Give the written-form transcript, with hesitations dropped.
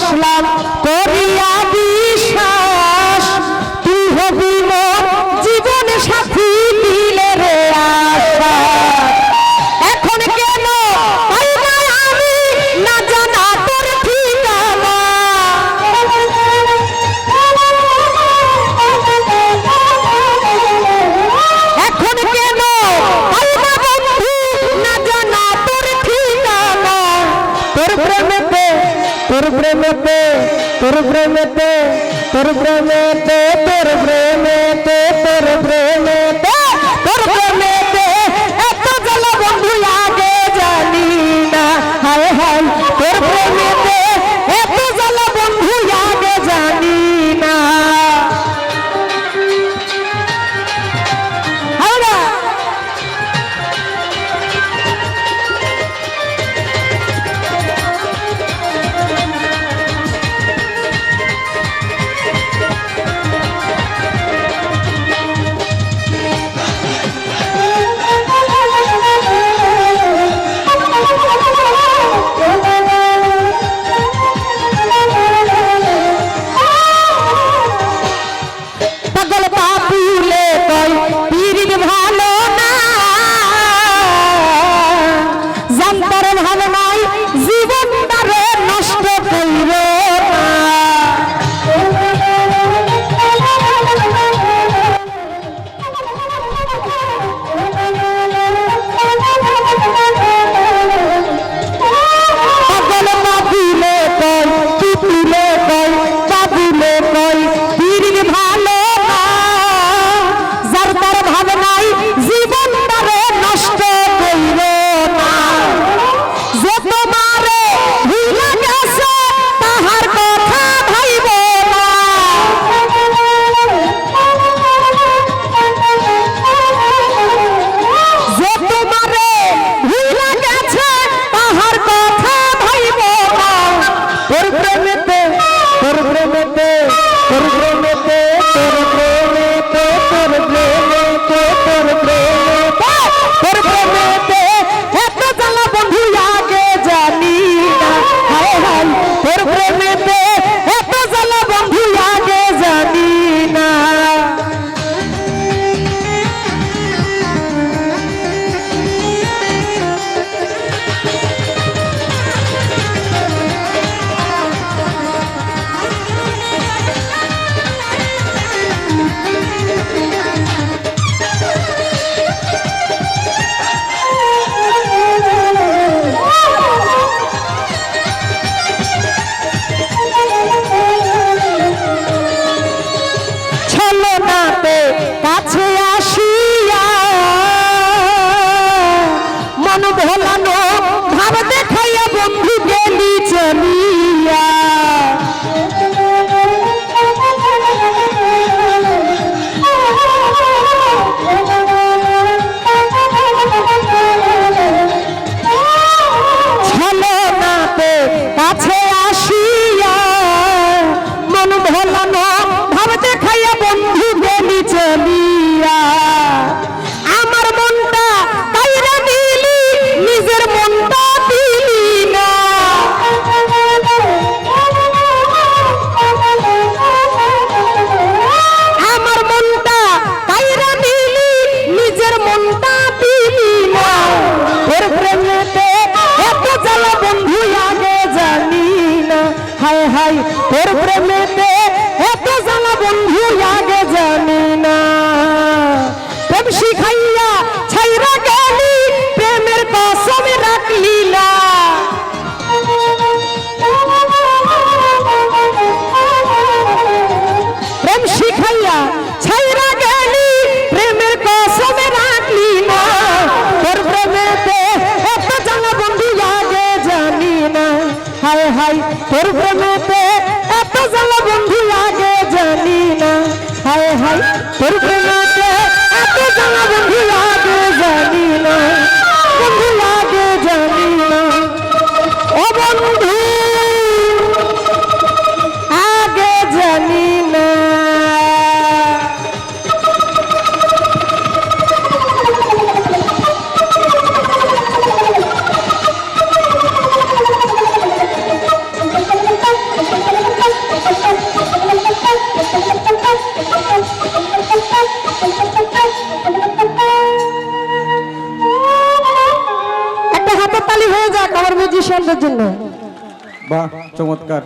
বসলাম করিয়া বিশ্বাস তুই হবি মোর জীবন সাথী দিলে রে আশা এখন কেন পাই না আমি না জানা তোর ঠিকানা এখন কেন পাই না বন্ধু না জানা তোর ঠিকানা তোর প্রেমেতে তোর প্রেমেতে তোর প্রেমেতে তোর প্রেমেতে তোর প্রেমেতে তোর প্রেমেতে তোর প্রেমেতে এত জ্বালা বন্ধু আগে জানি না হায় হায় তোর প্রেমেতে এত জ্বালা বন্ধু আগে জানি না কাছে আসিয়া মন ভোলানো ভাব দেখাইয়া বন্ধু গেলি চলিয়া ছলনাতে কাছে আসিয়া মন ভোলানো ভাব দেখাইয়া বন্ধু গেলি চলিয়া আমার মনটা কাইরা দিলি নিজের মনটা দিলি না আমার মনটা কাইরা দিলি নিজের মনটা দিলি না তোর প্রেমেতে এত জ্বালা বন্ধু আগে জানি না হায় হায় তোর প্রেমেতে এত জ্বালা বন্ধু আগে জানি না প্রেম শিখাইয়া ছাইরা গেলি প্রেমের কসম রাখলি না প্রেম শিখাইয়া ছাইরা গেলি প্রেমের কসম রাখলি না তোর প্রেমেতে এত জ্বালা বন্ধু আগে জানি না হায় হায় তোর প্রেমেতে এত জ্বালা বন্ধু আগে জানি না হায় হায় তোর প্রেমেতে এত জ্বালা বন্ধু আগে জানি না বন্ধু আগে জানি না ও বন্ধু আগে জানি না আপনাদের জন্য। বাহ, চমৎকার।